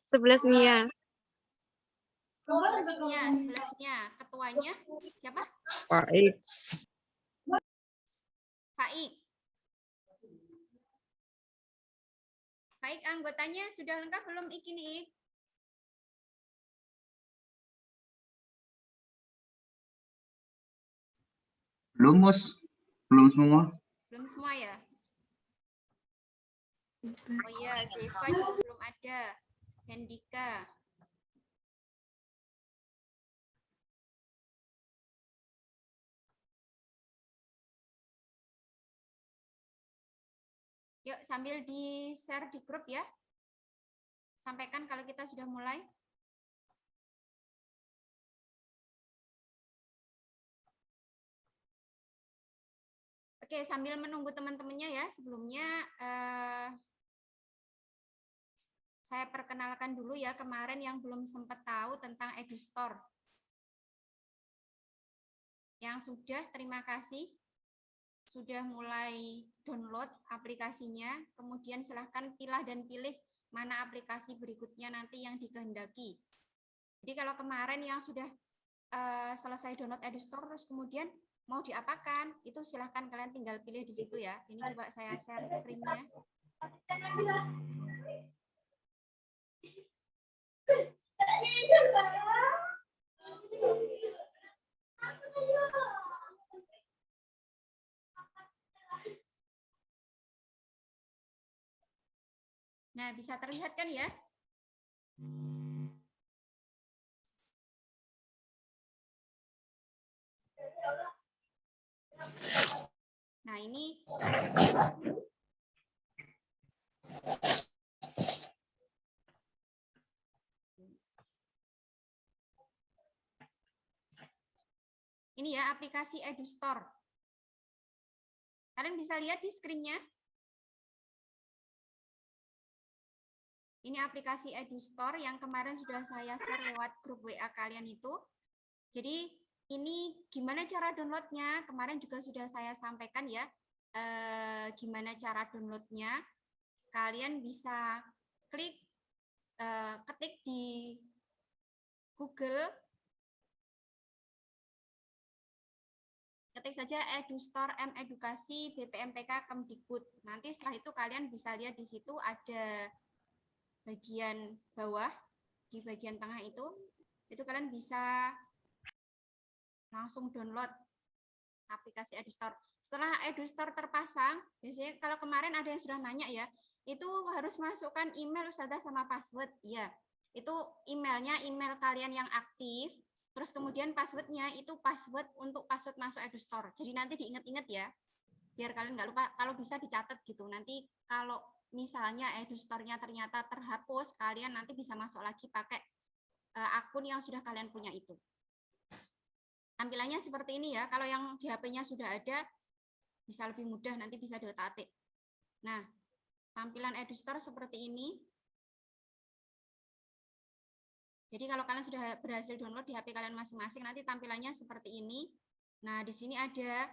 11 Mia. 11-nya. Ketuanya siapa? Faik. Faik. Faik, anggotanya sudah lengkap belum ini? Belum, Mus. Belum semua. Belum semua ya? Oh iya, Zeva juga belum ada. Hendika. Yuk, sambil di-share di grup ya. Sampaikan kalau kita sudah mulai. Oke, sambil menunggu teman-temannya ya, sebelumnya saya perkenalkan dulu ya kemarin yang belum sempat tahu tentang EduStore. Yang sudah, terima kasih. Sudah mulai download aplikasinya, kemudian silahkan pilih dan pilih mana aplikasi berikutnya nanti yang dikehendaki. Jadi kalau kemarin yang sudah selesai download EduStore terus kemudian mau diapakan, itu silahkan kalian tinggal pilih di situ ya. Ini coba saya share screen-nya. Nah, bisa terlihat kan ya? Nah, ini ya aplikasi EduStore. Kalian bisa lihat di screen-nya. Ini aplikasi EduStore yang kemarin sudah saya share lewat grup WA kalian itu. Jadi ini gimana cara downloadnya? Kemarin juga sudah saya sampaikan ya. Gimana cara downloadnya? Kalian bisa klik, ketik di Google, ketik saja EduStore Edukasi BPMPK Kemdikbud. Nanti setelah itu kalian bisa lihat di situ ada bagian bawah, di bagian tengah itu kalian bisa langsung download aplikasi EduStore. Setelah EduStore terpasang, biasanya kalau kemarin ada yang sudah nanya ya, itu harus masukkan email Ustazah sama password. Ya, itu emailnya email kalian yang aktif, terus kemudian passwordnya itu password untuk password masuk EduStore. Jadi nanti diingat-ingat ya, biar kalian nggak lupa, kalau bisa dicatat gitu. Nanti kalau misalnya EduStore-nya ternyata terhapus, kalian nanti bisa masuk lagi pakai akun yang sudah kalian punya itu. Tampilannya seperti ini ya. Kalau yang di HP-nya sudah ada, bisa lebih mudah, nanti bisa diotak-atik. Nah, tampilan EduStore seperti ini. Jadi kalau kalian sudah berhasil download di HP kalian masing-masing, nanti tampilannya seperti ini. Nah, di sini ada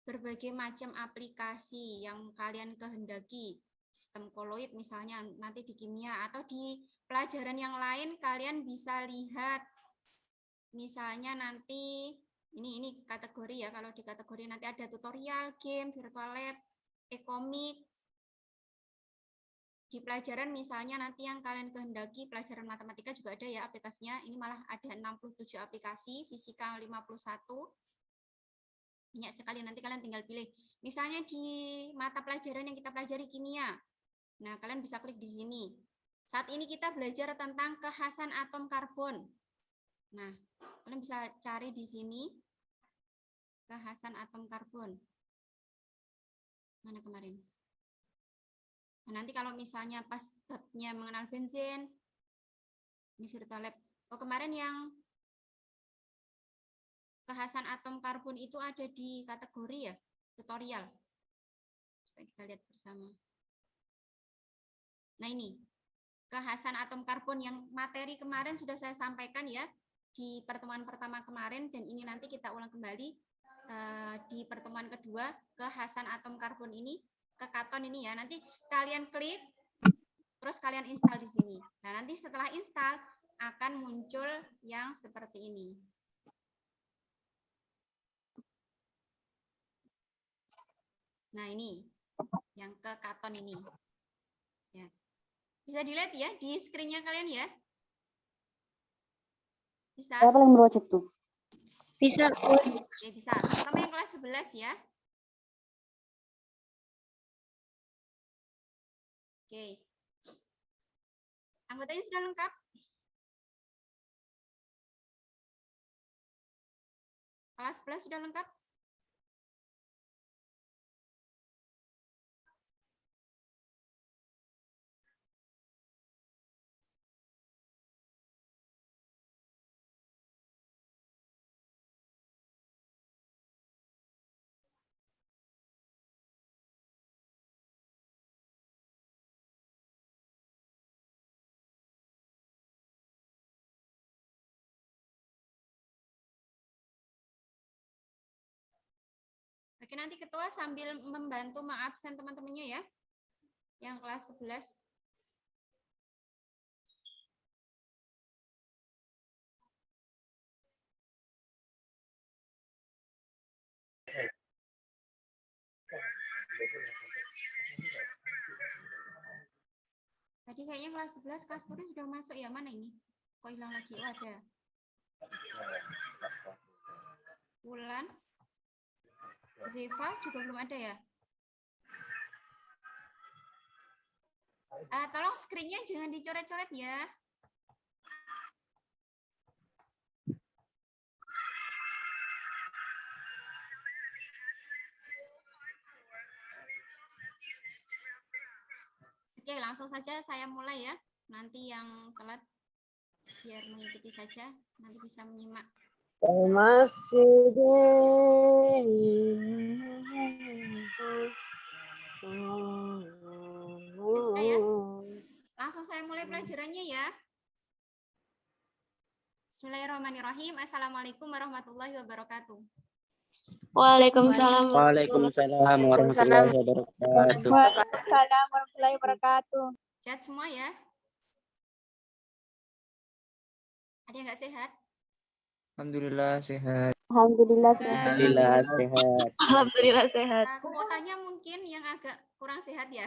berbagai macam aplikasi yang kalian kehendaki. Sistem koloid misalnya nanti di kimia, atau di pelajaran yang lain kalian bisa lihat. Misalnya nanti ini kategori ya, kalau di kategori nanti ada tutorial, game, virtual lab, e-komik. Di pelajaran misalnya nanti yang kalian kehendaki, pelajaran matematika juga ada ya aplikasinya. Ini malah ada 67 aplikasi, fisika 51. Banyak sekali, nanti kalian tinggal pilih. Misalnya di mata pelajaran yang kita pelajari kimia. Nah, kalian bisa klik di sini. Saat ini kita belajar tentang kekhasan atom karbon. Nah, kalian bisa cari di sini kekhasan atom karbon. Mana kemarin? Nah, nanti kalau misalnya pas babnya mengenal benzen, ini virtual lab. Oh, kemarin yang kekhasan atom karbon itu ada di kategori ya, tutorial. Coba kita lihat bersama. Nah, ini kekhasan atom karbon yang materi kemarin sudah saya sampaikan ya di pertemuan pertama kemarin, dan ini nanti kita ulang kembali di pertemuan kedua. Kekhasan atom karbon ini, kekaton ini ya, nanti kalian klik, terus kalian install di sini. Nah, nanti setelah install akan muncul yang seperti ini. Nah, ini yang ke Katon ini. Ya. Bisa dilihat ya di screen-nya kalian ya? Bisa? Saya paling merojek tuh. Bisa, Gus. Oke, bisa. Terutama yang kelas 11 ya. Oke. Anggotanya sudah lengkap? Kelas 11 sudah lengkap? Oke, nanti ketua sambil membantu mengabsen teman-temannya ya. Yang kelas 11. Tadi kayaknya kelas 11, kelas 10 sudah masuk ya, mana ini? Kok hilang lagi? Oh, ada. Wulan. Zeva juga belum ada ya? Tolong screen-nya jangan dicoret-coret ya. Oke, langsung saja saya mulai ya. Nanti yang telat biar mengikuti saja, nanti bisa menyimak. Masih Ya, sudah ya. Langsung saya mulai pelajarannya ya. Bismillahirrahmanirrahim. Assalamualaikum warahmatullahi wabarakatuh. Waalaikumsalam. Waalaikumsalam warahmatullahi wabarakatuh. Waalaikumsalam warahmatullahi wabarakatuh. Sehat semua ya? Ada yang nggak sehat? Alhamdulillah sehat. Alhamdulillah Alhamdulillah sehat. Alhamdulillah sehat. Kuotanya mungkin yang agak kurang sehat ya.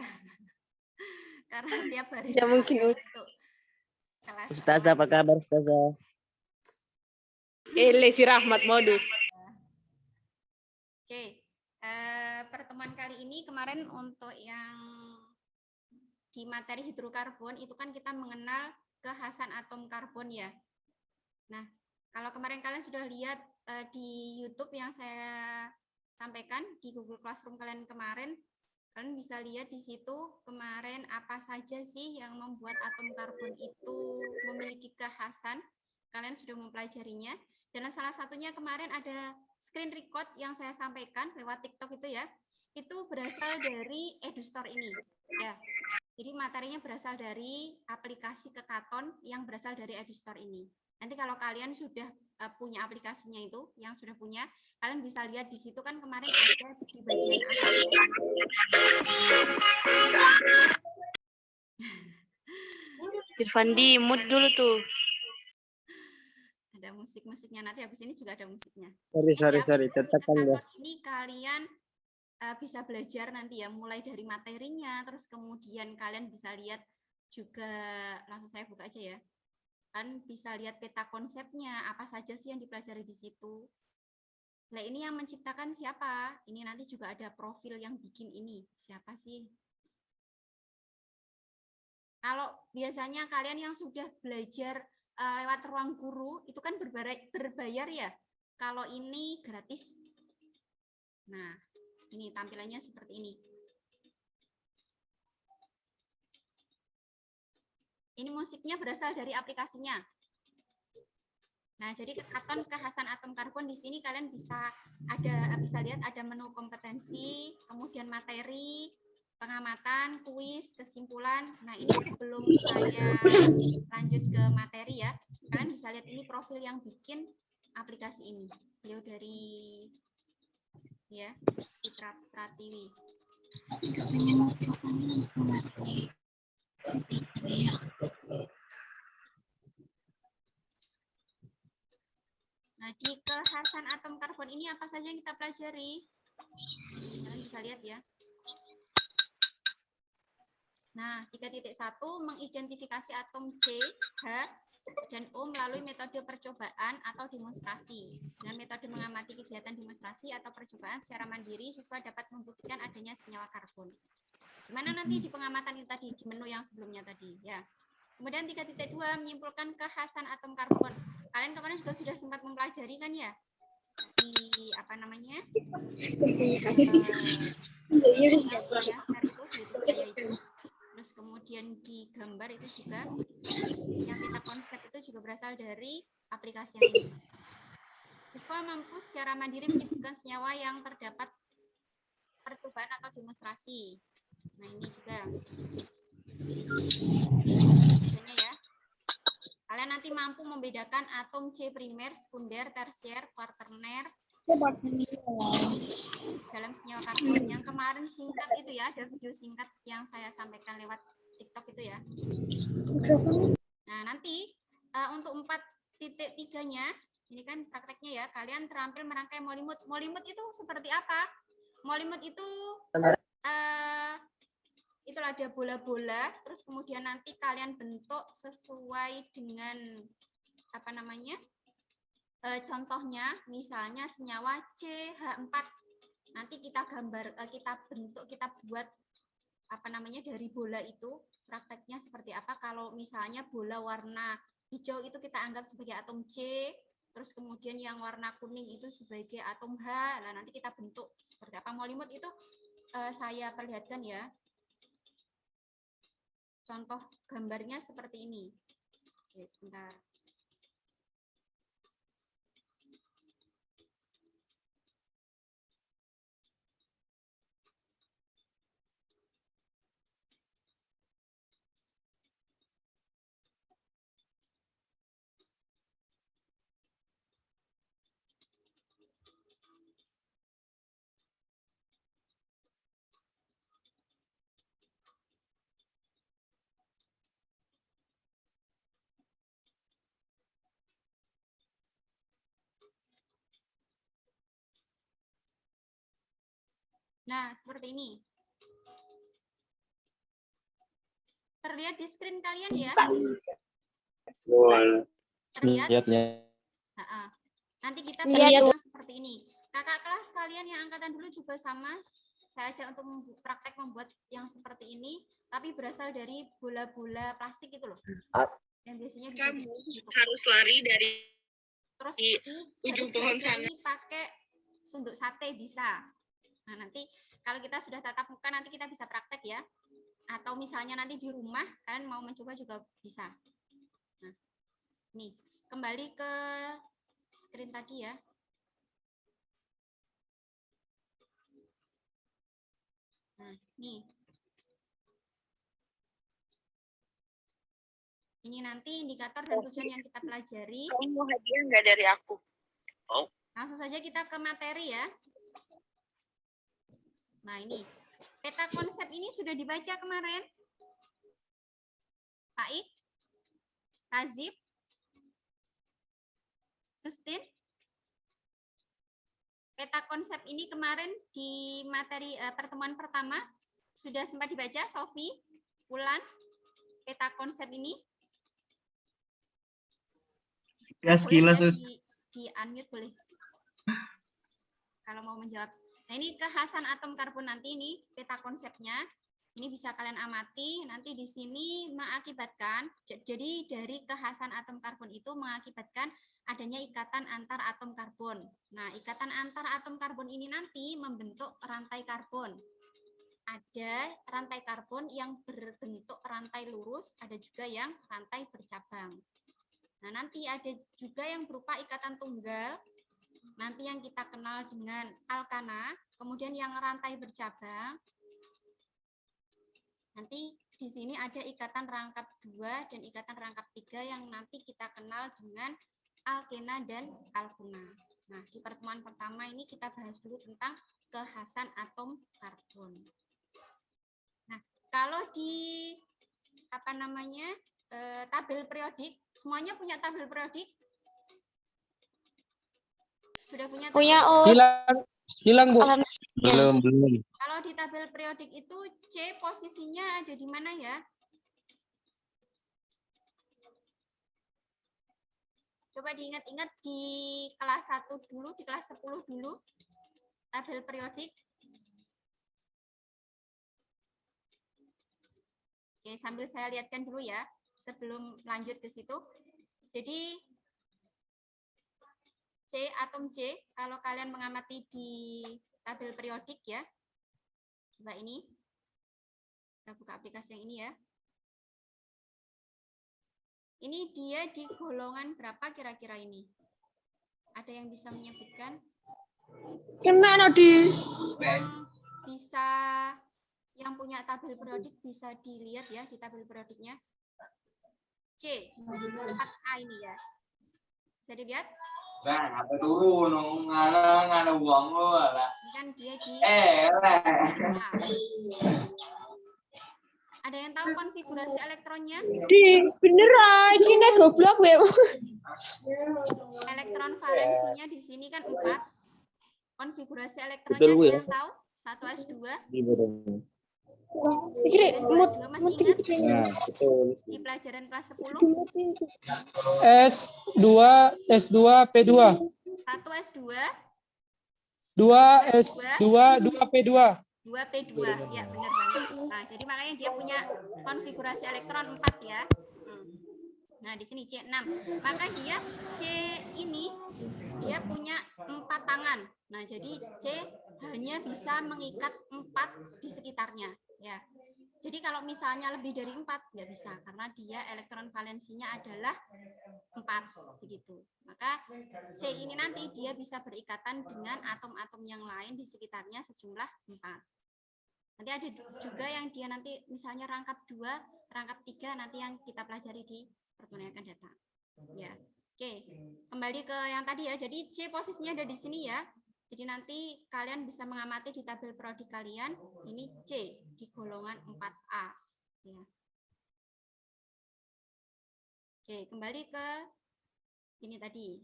Karena tiap hari Ya, mungkin. untuk kelas. Ustazah apa kabar Ustazah? Si Rahmat modus. Oke, pertemuan kali ini kemarin untuk yang di materi hidrokarbon itu kan kita mengenal kekhasan atom karbon ya. Nah, kalau kemarin kalian sudah lihat di YouTube yang saya sampaikan di Google Classroom kalian kemarin, kalian bisa lihat di situ kemarin apa saja sih yang membuat atom karbon itu memiliki kekhasan. Kalian sudah mempelajarinya. Dan salah satunya kemarin ada screen record yang saya sampaikan lewat TikTok itu ya. Itu berasal dari EduStore ini. Ya. Jadi materinya berasal dari aplikasi Kekaton yang berasal dari EduStore ini. Nanti kalau kalian sudah punya aplikasinya itu, yang sudah punya, kalian bisa lihat di situ kan kemarin ada di bagian akhir. Irfandi mood dulu tuh. Ada musik-musiknya, nanti habis ini juga ada musiknya. Sorry, tetekan guys. Ini kalian bisa belajar nanti ya, mulai dari materinya, terus kemudian kalian bisa lihat juga, langsung saya buka aja ya. Kan bisa lihat peta konsepnya, apa saja sih yang dipelajari di situ. Nah, ini yang menciptakan siapa? Ini nanti juga ada profil yang bikin ini. Siapa sih? Kalau biasanya kalian yang sudah belajar lewat ruang guru, itu kan berbayar ya. Kalau ini gratis. Nah, ini tampilannya seperti ini. Ini musiknya berasal dari aplikasinya. Nah, jadi Kekaton kekhasan atom karbon di sini kalian bisa lihat ada menu kompetensi, kemudian materi, pengamatan, kuis, kesimpulan. Nah, ini sebelum saya lanjut ke materi ya, kalian bisa lihat ini profil yang bikin aplikasi ini. Beliau dari ya, Citra Pratiwi. Nah, di kekhasan atom karbon ini apa saja yang kita pelajari? Kalian bisa lihat ya. Nah, 3.1 mengidentifikasi atom C, H, dan O melalui metode percobaan atau demonstrasi. Dengan metode mengamati kegiatan demonstrasi atau percobaan secara mandiri, siswa dapat membuktikan adanya senyawa karbon. Gimana nanti di pengamatan itu tadi, di menu yang sebelumnya tadi, ya. Kemudian 3.2 menyimpulkan kekhasan atom karbon. Kalian kemarin juga sudah sempat mempelajari kan ya? Di apa namanya? Terus kemudian di gambar itu juga yang kita konsep itu juga berasal dari aplikasi yang ini. Siswa mampu secara mandiri menyebutkan senyawa yang terdapat percobaan atau demonstrasi. Nah, ini juga. Misalnya ya. Kalian nanti mampu membedakan atom C primer, sekunder, tersier, kuaterner dalam senyawa karbon. Yang kemarin singkat itu ya, ada video singkat yang saya sampaikan lewat TikTok itu ya. Nah, nanti untuk 4.3-nya, ini kan prakteknya ya, kalian terampil merangkai molimut. Molimut itu seperti apa? Molimut itu itulah ada bola-bola, terus kemudian nanti kalian bentuk sesuai dengan apa namanya? Contohnya misalnya senyawa CH4. Nanti kita gambar, kita bentuk, kita buat apa namanya dari bola itu. Prakteknya seperti apa? Kalau misalnya bola warna hijau itu kita anggap sebagai atom C, terus kemudian yang warna kuning itu sebagai atom H. Nah, nanti kita bentuk seperti apa molimut itu saya perlihatkan ya. Contoh gambarnya seperti ini. Sebentar. Nah, seperti ini. Terlihat di screen kalian ya? Terlihat? Nanti kita lihat seperti ini. Kakak kelas kalian yang angkatan dulu juga sama. Saya ajak untuk praktek membuat yang seperti ini, tapi berasal dari bola-bola plastik itu loh. Yang biasanya bisa harus lari dari terus ujung pohon sana. ini pakai sunduk sate bisa. Nah, nanti kalau kita sudah tatap muka nanti kita bisa praktek ya. Atau misalnya nanti di rumah kalian mau mencoba juga bisa. Nah, nih, kembali ke screen tadi ya. Nah, nih. Ini nanti indikator dan tujuan yang kita pelajari. Kamu mau hadiah nggak dari aku? Oh. Langsung saja kita ke materi ya. Nah, ini. Peta konsep ini sudah dibaca kemarin? Pak Ik? Razib? Sustin? Peta konsep ini kemarin di materi pertemuan pertama sudah sempat dibaca, Sofi, Wulan, peta konsep ini. Ya, sekilas, Sus. Di unmute boleh. Kalau mau menjawab. Nah, ini kekhasan atom karbon nanti ini peta konsepnya. Ini bisa kalian amati. Nanti di sini mengakibatkan, jadi dari kekhasan atom karbon itu mengakibatkan adanya ikatan antar atom karbon. Nah, ikatan antar atom karbon ini nanti membentuk rantai karbon. Ada rantai karbon yang berbentuk rantai lurus, ada juga yang rantai bercabang. Nah, nanti ada juga yang berupa ikatan tunggal, nanti yang kita kenal dengan alkana, kemudian yang rantai bercabang. Nanti di sini ada ikatan rangkap 2 dan ikatan rangkap 3 yang nanti kita kenal dengan alkena dan alkuna. Nah, di pertemuan pertama ini kita bahas dulu tentang kekhasan atom karbon. Nah, kalau di apa namanya tabel periodik. Semuanya punya tabel periodik? Sudah punya tabel Punya periodik? Hilang Bu. Belum. Kalau di tabel periodik itu C posisinya ada di mana ya? Coba diingat-ingat di kelas 1 dulu, di kelas 10 dulu. Tabel periodik. Oke, sambil saya lihatkan dulu ya, sebelum lanjut ke situ. Jadi, C, atom C, kalau kalian mengamati di tabel periodik ya, coba ini, kita buka aplikasi yang ini ya. Ini dia di golongan berapa kira-kira ini? Ada yang bisa menyebutkan? Kena Nadi. Yang punya tabel periodik bisa dilihat ya di tabel periodiknya. C, 4A ini ya. Bisa dilihat? Nah, apa turun ngana uang lo lah. Ini kan dia di Ada yang tahu konfigurasi elektronnya? Beneran, kita goblok Beb. Elektron valensinya di sini kan 4. Konfigurasi elektronnya Betul, Bu, ada ya? yang tahu? 1s2. Pikir mood Masih ingat Nah, betul. di pelajaran kelas 10? S2, S2, P2. 1s2, 2S2, 2P2. 2p2. Ya, benar banget. Nah, jadi makanya dia punya konfigurasi elektron 4 ya. Nah, di sini C6. Maka dia C ini dia punya 4 tangan. Nah, jadi C hanya bisa mengikat 4 di sekitarnya, ya. Jadi kalau misalnya lebih dari 4 nggak bisa karena dia elektron valensinya adalah 4 begitu. Maka C ini nanti dia bisa berikatan dengan atom-atom yang lain di sekitarnya sejumlah 4. Nanti ada juga yang dia nanti misalnya rangkap 2, rangkap 3 nanti yang kita pelajari di pertemuan yang akan datang. Ya. Oke, kembali ke yang tadi ya. Jadi C posisinya ada di sini ya. Jadi nanti kalian bisa mengamati di tabel periodik kalian, ini C di golongan 4A. Ya. Oke, kembali ke ini tadi.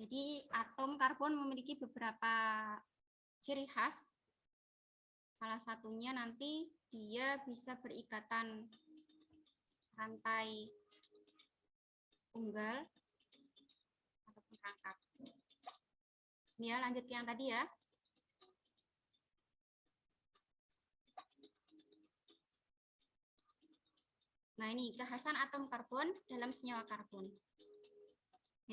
Jadi atom karbon memiliki beberapa ciri khas. Salah satunya nanti dia bisa berikatan rantai tunggal ataupun rangkap. Ini ya, lanjut ke yang tadi ya. Nah, ini kekhasan atom karbon dalam senyawa karbon.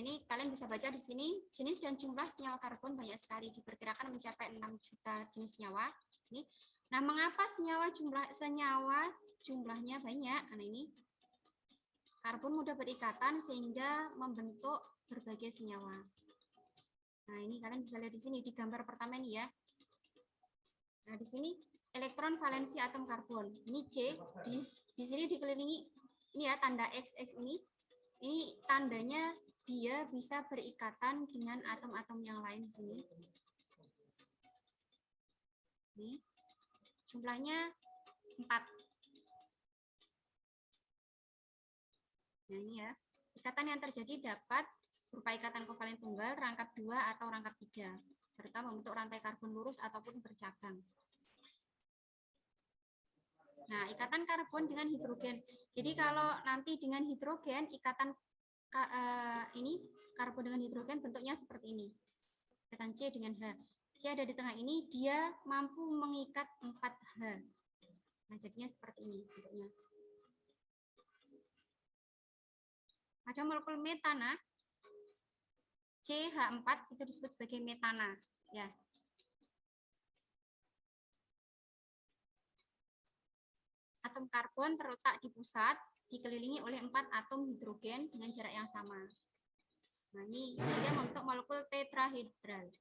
Ini kalian bisa baca di sini, jenis dan jumlah senyawa karbon banyak sekali, diperkirakan mencapai 6 juta jenis senyawa. Ini. Nah, mengapa senyawa jumlahnya banyak? Nah, ini karbon mudah berikatan sehingga membentuk berbagai senyawa. Nah, ini kalian bisa lihat di sini di gambar pertama ini ya. Nah, di sini elektron valensi atom karbon. Ini C, di sini dikelilingi ini ya tanda XX ini. Ini tandanya dia bisa berikatan dengan atom-atom yang lain di sini. Ini jumlahnya 4. Nah, ini ya. Ikatan yang terjadi dapat berupa ikatan kovalen tunggal, rangkap 2 atau rangkap 3, serta membentuk rantai karbon lurus ataupun bercabang. Nah, ikatan karbon dengan hidrogen. Jadi kalau nanti dengan hidrogen, ikatan ini karbon dengan hidrogen bentuknya seperti ini. Ikatan C dengan H. C ada di tengah ini, dia mampu mengikat 4H. Nah, jadinya seperti ini bentuknya. Ada molekul metana, CH4 itu disebut sebagai metana, ya. Atom karbon terletak di pusat, dikelilingi oleh 4 atom hidrogen dengan jarak yang sama. Nah, ini sehingga membentuk molekul tetrahedral.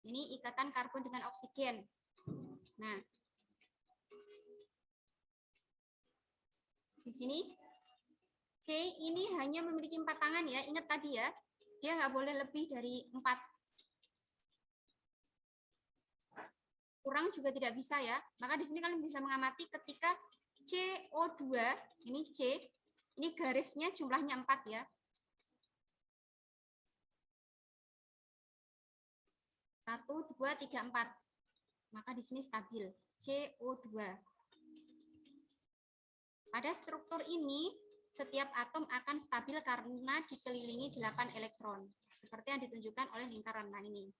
Ini ikatan karbon dengan oksigen. Nah, di sini C ini hanya memiliki 4 tangan ya, ingat tadi ya. dia nggak boleh lebih dari 4. Kurang juga tidak bisa ya. Maka di sini kalian bisa mengamati ketika CO2, ini C, ini garisnya jumlahnya 4 ya. 1, 2, 3, 4. Maka di sini stabil, CO2. Pada struktur ini, setiap atom akan stabil karena dikelilingi 8 elektron, seperti yang ditunjukkan oleh lingkaran ini.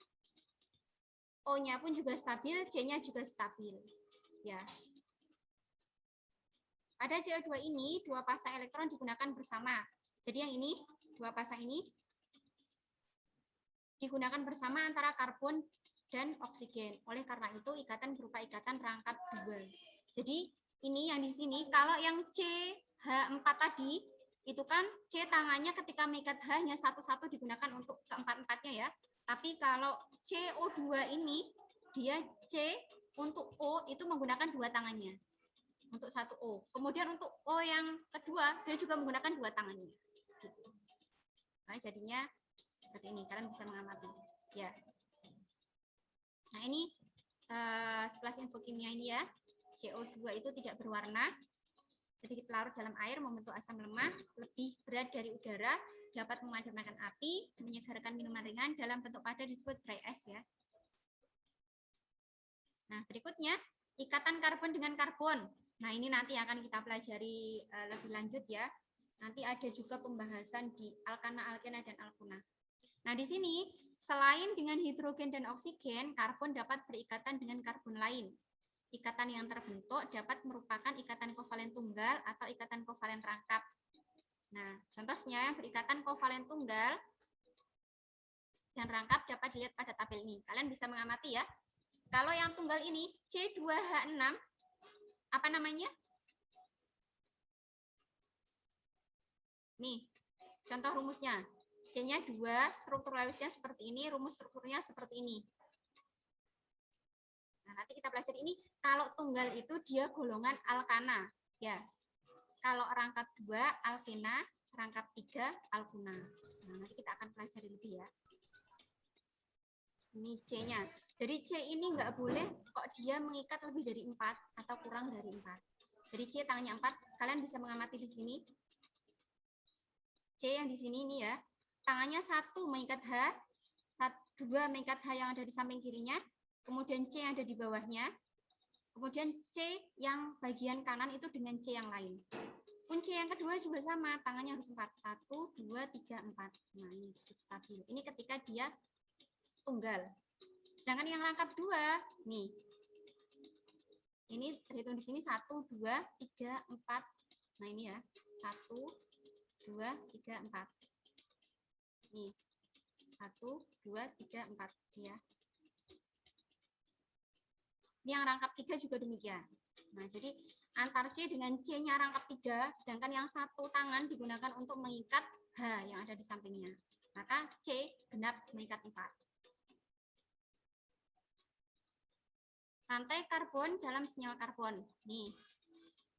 O-nya pun juga stabil, C-nya juga stabil. Ya. Pada CO2 ini, 2 pasang elektron digunakan bersama. Jadi yang ini, 2 pasang ini digunakan bersama antara karbon dan oksigen. Oleh karena itu, ikatan berupa ikatan rangkap 2. Jadi ini yang di sini, kalau yang CH4 tadi, itu kan C tangannya ketika mengikat H hanya satu-satu digunakan untuk keempat-empatnya ya. Tapi kalau CO2 ini, dia C untuk O itu menggunakan 2 tangannya. Untuk 1 O. Kemudian untuk O yang kedua, dia juga menggunakan 2 tangannya. Gitu. Nah, jadinya seperti ini, kalian bisa mengamati. Ya. Nah, ini sekelas info kimia ini ya. CO2 itu tidak berwarna, sedikit larut dalam air, membentuk asam lemah, lebih berat dari udara, dapat memadamkan api, menyegarkan minuman ringan, dalam bentuk padat disebut dry ice ya. Nah, berikutnya ikatan karbon dengan karbon. Nah, ini nanti akan kita pelajari lebih lanjut ya. Nanti ada juga pembahasan di alkana, alkena, dan alkuna. Nah, di sini selain dengan hidrogen dan oksigen, karbon dapat berikatan dengan karbon lain. Ikatan yang terbentuk dapat merupakan ikatan kovalen tunggal atau ikatan kovalen rangkap. Nah, contohnya yang berikatan kovalen tunggal dan rangkap dapat dilihat pada tabel ini. Kalian bisa mengamati ya. Kalau yang tunggal ini C2H6, apa namanya? Nih, contoh rumusnya. C-nya 2, struktur Lewisnya seperti ini, rumus strukturnya seperti ini. Nah, nanti kita pelajari ini. Kalau tunggal itu dia golongan alkana. Ya. Kalau rangkap 2, alkena, rangkap 3, alkuna. Nah, nanti kita akan pelajari lebih ya. Ini C-nya. Jadi C ini nggak boleh kok dia mengikat lebih dari 4 atau kurang dari 4. Jadi C tangannya 4. Kalian bisa mengamati di sini. C yang di sini ini ya. Tangannya 1 mengikat H, 2 mengikat H yang ada di samping kirinya, kemudian C yang ada di bawahnya, kemudian C yang bagian kanan itu dengan C yang lain. Kunci yang kedua juga sama, tangannya harus 4. 1, 2, 3, 4. Nah, ini disebut stabil. Ini ketika dia tunggal. Sedangkan yang rangkap 2, nih. Ini terhitung di sini 1, 2, 3, 4. Nah, ini ya. 1, 2, 3, 4. Nih. 1, 2, 3, 4 ya. Ini yang rangkap 3 juga demikian. Nah, jadi antar C dengan C-nya rangkap 3, sedangkan yang satu tangan digunakan untuk mengikat H yang ada di sampingnya. Maka C genap mengikat 4. Rantai karbon dalam senyawa karbon. Nih.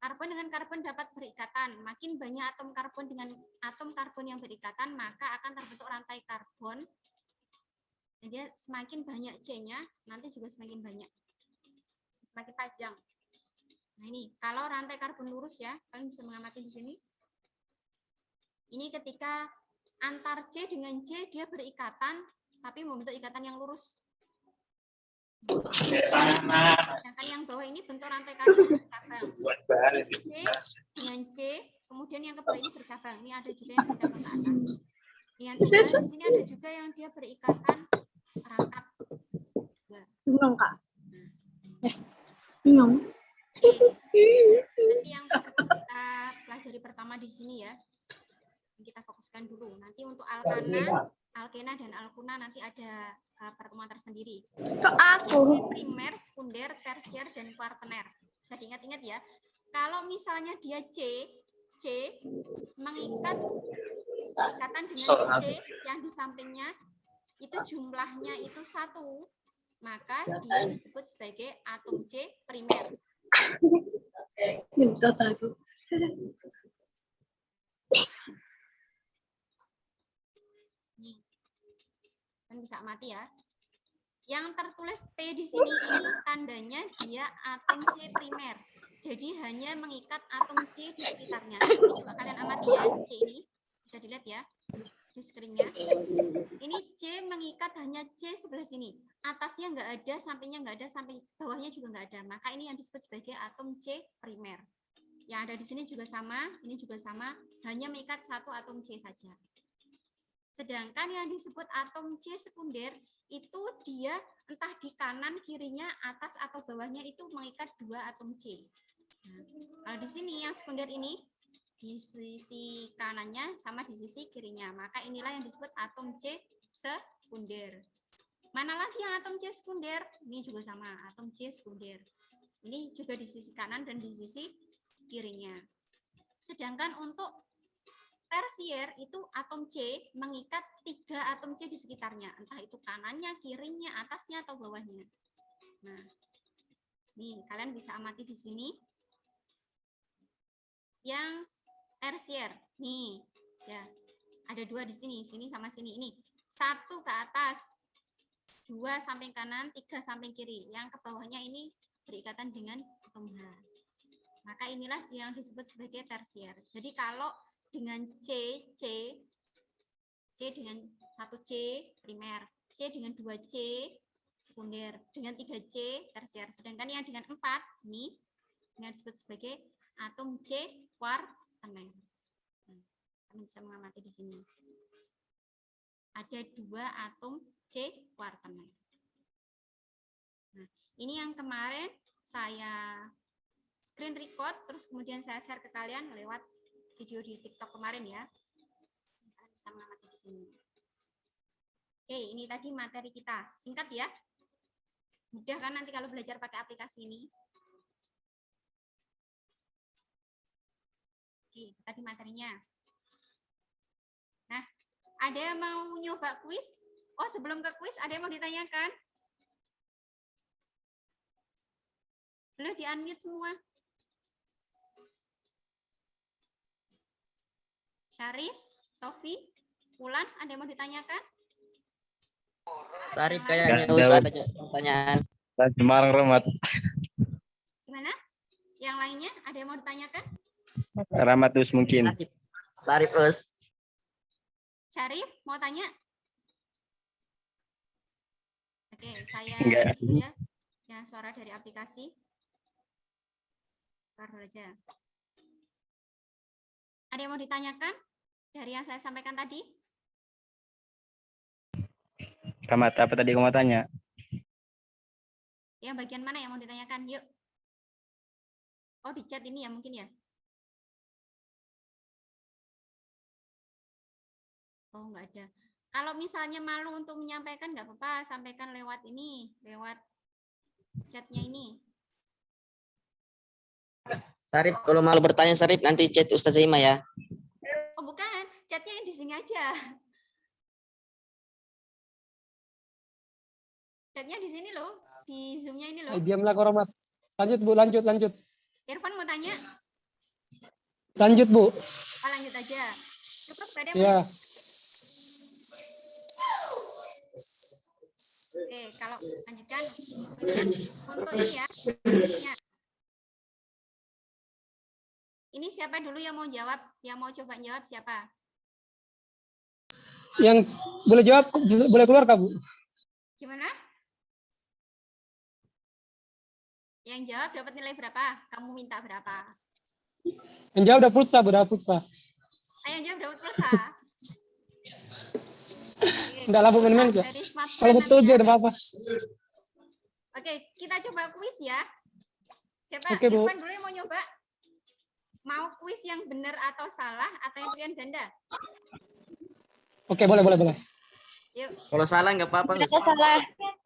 Karbon dengan karbon dapat berikatan. Makin banyak atom karbon dengan atom karbon yang berikatan, maka akan terbentuk rantai karbon. Jadi semakin banyak C-nya, nanti juga semakin banyak. Semakin panjang. Nah, ini kalau rantai karbon lurus ya, kalian bisa mengamati di sini. Ini ketika antar C dengan C dia berikatan, tapi membentuk ikatan yang lurus. Sedangkan yang bawah ini bentuk rantai karbon bercabang. C dengan C, kemudian yang ke bawah ini bercabang. Ini ada juga yang bercabang ke atas. Yang di sini ada juga yang dia berikatan rangkap. Bingung, Kak. Bingung. Nanti yang kita pelajari pertama di sini ya. Kita fokuskan dulu. Nanti untuk alkana, alkena, dan alkuna nanti ada pertemuan tersendiri. Aku. Primer, sekunder, tersier, dan kuartener. Bisa diingat-ingat ya. Kalau misalnya dia C mengikat ikatan dengan C yang di sampingnya itu jumlahnya itu 1, maka dia disebut sebagai atom C primer. Minta aku. Kan bisa amati ya. Yang tertulis P di sini ini tandanya dia atom C primer. Jadi hanya mengikat atom C di sekitarnya. Ini coba kalian amati ya, C ini. Bisa dilihat ya di screen-nya. Ini C mengikat hanya C sebelah sini. Atasnya nggak ada, sampingnya nggak ada, samping bawahnya juga nggak ada. Maka ini yang disebut sebagai atom C primer. Yang ada di sini juga sama, ini juga sama, hanya mengikat satu atom C saja. Sedangkan yang disebut atom C sekunder itu dia entah di kanan, kirinya, atas atau bawahnya itu mengikat dua atom C. Nah, kalau di sini yang sekunder ini di sisi kanannya sama di sisi kirinya, maka inilah yang disebut atom C sekunder. Mana lagi yang atom C sekunder? Ini juga sama, atom C sekunder. Ini juga di sisi kanan dan di sisi kirinya. Sedangkan untuk tersier itu atom C mengikat 3 atom C di sekitarnya, entah itu kanannya, kirinya, atasnya atau bawahnya. Nah, nih kalian bisa amati di sini. Yang tersier, nih ya, ada 2 di sini, sini sama sini. Ini 1 ke atas, 2 samping kanan, 3 samping kiri. Yang ke bawahnya ini berikatan dengan atom H. Maka inilah yang disebut sebagai tersier. Jadi kalau dengan C dengan 1C primer, C dengan 2C sekunder, dengan 3C tersier. Sedangkan yang dengan 4 ini yang disebut sebagai atom C kuartener. Kalian bisa mengamati di sini. Ada 2 atom C kuartener. Nah, ini yang kemarin saya screen record, terus kemudian saya share ke kalian lewat video di TikTok kemarin ya. Kalian bisa mengamati di sini. Oke, ini tadi materi kita. Singkat ya. Mudah kan nanti kalau belajar pakai aplikasi ini. Oke, tadi materinya. Nah, ada yang mau nyoba kuis? Oh, sebelum ke kuis, ada yang mau ditanyakan? Boleh di-unmute semua. Syarif, Sofi, Ulan, ada yang mau ditanyakan? Sarip kayaknya usah ada pertanyaan. Semarang Rahmat. Gimana? Yang lainnya ada yang mau ditanyakan? Rahmat Us mungkin. Sarip us. Syarif, mau tanya? Oke, saya Enggak. dulu ya. Yang suara dari aplikasi. Taruh aja. Ada yang mau ditanyakan dari yang saya sampaikan tadi? Rahmat, apa tadi kamu mau tanya? Yang bagian mana yang mau ditanyakan? Yuk. Oh, di chat ini ya mungkin ya? Oh, enggak ada. Kalau misalnya malu untuk menyampaikan, nggak apa-apa. Sampaikan lewat ini, lewat chatnya ini. Sarip, kalau malu bertanya Sarip nanti chat Ustaz Zaima ya. Oh, bukan. Chatnya yang di sini aja. Chatnya di sini loh. Di Zoom-nya ini loh. Diamlah kau Rahmat. Lanjut Bu, lanjut. Irfan mau tanya? Lanjut Bu. Oh, lanjut aja. Cukup, gak ada yang Ya. Oke, kalau lanjutkan untuk ini ya. Kuisnya. Ini siapa dulu yang mau jawab? Yang mau coba jawab siapa? Yang boleh jawab, boleh keluar Kak Bu? Gimana? Yang jawab dapat nilai berapa? Kamu minta berapa? Yang jawab udah pulsa, Bu, udah pulsa. Yang jawab dapat pulsa. Enggak lah Bu, main-main aja. Dari smartphone Kalau betul nanti aja ya. ada apa-apa. Oke, kita coba kuis ya. Siapa? Oke, Bu. Irfan dulu yang mau nyoba? Mau kuis yang benar atau salah atau yang pilihan ganda? Oke, boleh. Yuk, Kalau salah nggak apa-apa. Benar atau salah?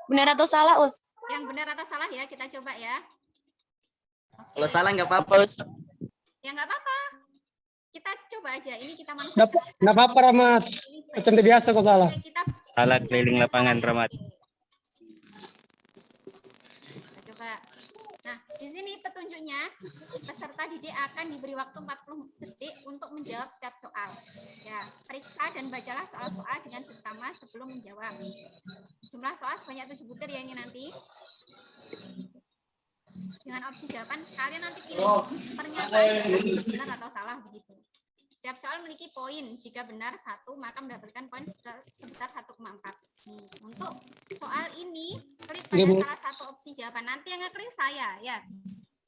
Benar atau salah, Us? yang benar atau salah ya, kita coba ya. Oke. Kalau salah nggak apa-apa Us. Ya nggak apa-apa. Kita coba aja. Ini kita manfaatkan. Enggak apa-apa Rahmat. Macam biasa kok salah. Oke, kita Salah keliling lapangan, salah ya. Rahmat. Oke. Kita coba. Nah, di Di sini petunjuknya, peserta didik akan diberi waktu 40 detik untuk menjawab setiap soal. Ya, periksa dan bacalah soal-soal dengan seksama sebelum menjawab. Jumlah soal sebanyak 7 butir ya ini nanti. Dengan opsi jawaban, kalian nanti pilih pernyataan benar atau salah begitu. Setiap soal memiliki poin. Jika benar 1, maka mendapatkan poin sebesar 1,4. Untuk soal ini, klik pada salah satu opsi jawaban. Nanti yang ngeklik saya, ya.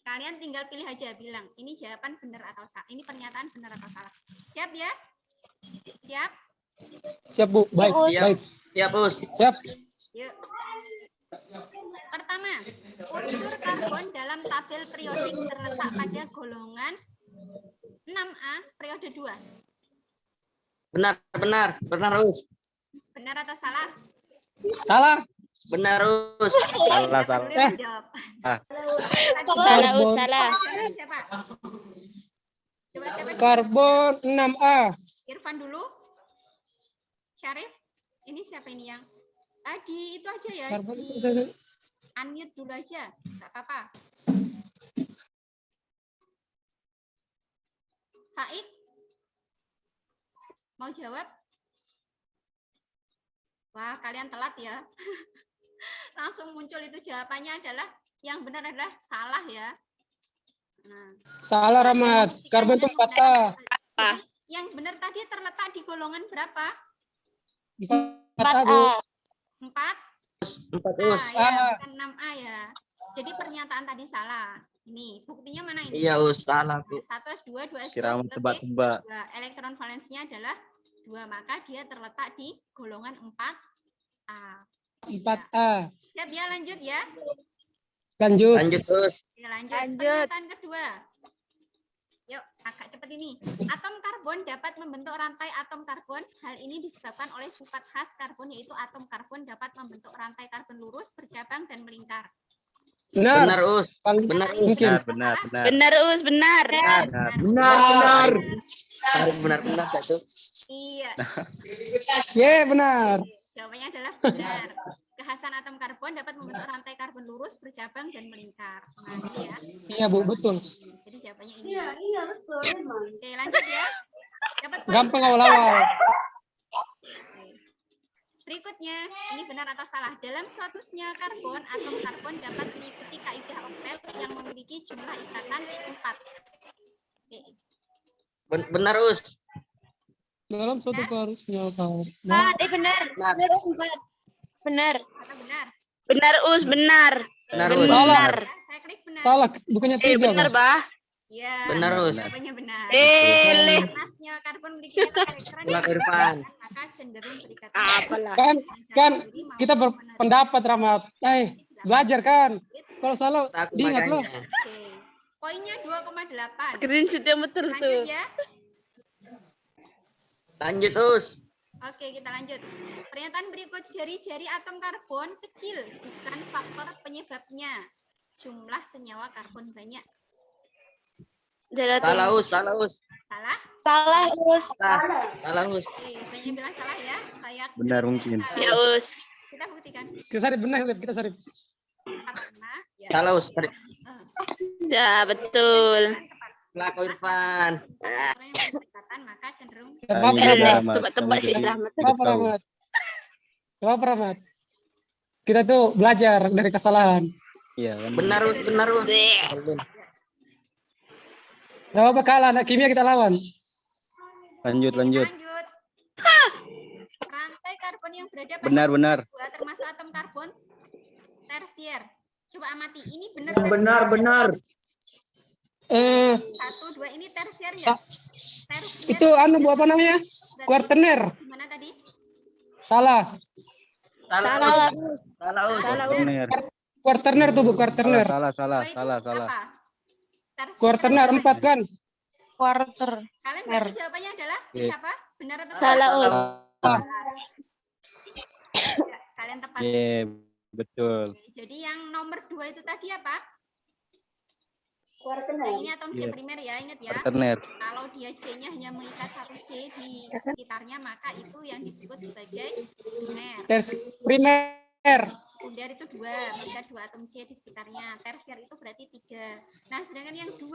Kalian tinggal pilih aja, bilang ini jawaban benar atau salah. Ini pernyataan benar atau salah. Siap ya? Siap? Siap, Bu. Baik, Siap. baik. Siap, Us. Siap. Yuk. Pertama, unsur karbon dalam tabel periodik terletak pada golongan 6A periode 2. Benar, Us. Benar atau salah? Salah. Benar, Us. Salah, Siapa salah. dulu yang menjawab? Ah. Salah, Us, salah. Siapa? Coba siapa? Karbon 6A. Irfan dulu. Syarif. Ini siapa ini yang? Di itu aja ya. Karbon Di unmute dulu aja. Enggak apa-apa. Faik. Mau jawab? Wah, kalian telat ya. Langsung muncul itu jawabannya adalah yang benar adalah salah ya. Nah, Salah, Rahmat. Karbon itu 4A. yang benar tadi terletak di golongan berapa? 4A, Bu. 4? 4, Us. Ya, bukan 6A ya. Jadi pernyataan tadi salah. Ini, buktinya mana ini? Iya, Us. Salah, Bu. 1S2, 2S2, Si Rahmat 3B. tebak-tebak. Elektron valensinya adalah 2, maka dia terletak di golongan 4A. 4A. Siap ya, lanjut ya. Lanjut. Lanjut, Us. Oke, lanjut. Lanjut. Pernyataan kedua. Yuk, agak cepat ini. Atom karbon dapat membentuk rantai atom karbon. Hal ini disebabkan oleh sifat khas karbon, yaitu atom karbon dapat membentuk rantai karbon lurus, bercabang, dan melingkar. Benar. Benar, Us. Paling Benar, Ini mungkin. Benar, benar. Benar, Us, benar. Benar. Benar, Cak. Iya, Ye, benar. jawabannya adalah benar. Kekhasan atom karbon dapat membentuk rantai karbon lurus, bercabang, dan melingkar. Nah, ini ya. Iya, Bu, betul. Jadi jawabannya ini. Iya, betul. Oke, lanjut ya. Dapat poin Gampang satu. awal-awal. Berikutnya, ini benar atau salah? Dalam suatu senyawa karbon, atom karbon dapat mengikuti kaidah oktet yang memiliki jumlah ikatan 4. Oke. Benar, Us. Dalam suatu karus karbon. Benar. Benar, Us, 4. Benar. Kata benar. Benar, Us, benar. Benar, Us. Benar. Ya, saya klik benar. Salah, bukannya 3. Benar, Bah. Ya, Benar, Us. jawabannya benar. Le. Karena senyawa karbon memiliki elektron Ulang, yang Irfan. maka cenderung berikatan. Apalah. Kan kita berpendapat, Rahmat. Belajar kan. Kalau salah, Aku diingat loh. makanya. Oke. Poinnya 2,8. Screenshot yang betul Lanjut tuh. ya. Lanjut, Us. Oke, kita lanjut. Pernyataan berikut, jari-jari atom karbon kecil bukan faktor penyebabnya. Jumlah senyawa karbon banyak. Salah, Us. Salah, Us. Salah? Salah, Us. Salah, Us. Oke, banyak bilang salah ya. Saya Benar klik mungkin. salah. Ya, Us. Kita buktikan. Kita sarip benar, kita sarip. Karena ya. Salah, Us. Eh, Ya, betul. tepat. Laku, Irfan. Orang yang berdekatan maka cenderung Apa, Ini juga, Rahmat? Rahmat. Tebak-tebak sih, Kamu Rahmat. jadi Apa, tahu. Rahmat? Apa, Rahmat? Kita tuh belajar dari kesalahan. Iya, kan? Benar, Us. Benar, Us. Deh. Gak apa-apa, kalah. Anak kimia kita lawan. Lanjut, Oke, lanjut. kita lanjut. Rantai karbon yang berada pada Benar, benar. dua termasuk atom karbon tersier. Coba amati. Ini benar. Benar. Eh, 1, 2 ini tersier ya? Sa- Tersier. itu anu, Bu, apa namanya? Berarti Kuartener. Gimana tadi? Salah. Salah, Salah, Us. Salah, Us. Benar. Kuartener tuh, Bu, Salah, kuartener. salah, salah, Oh, itu salah, salah. apa? Tersier. Kuartener 4 kan? Quarter. Kalian berarti jawabannya adalah Oke. apa? Benar atau Salah, Us. Ah, Ya, kalian tepat. iya, betul. Oke, jadi yang nomor 2 itu tadi apa? Nah, ini atom C Iya. primer ya, ingat ya. Partner. Kalau dia C-nya hanya mengikat 1 C di sekitarnya, maka itu yang disebut sebagai primer. Primer. Sekunder itu 2, maka 2 atom C di sekitarnya. Tersier itu berarti 3. Nah, sedangkan yang 2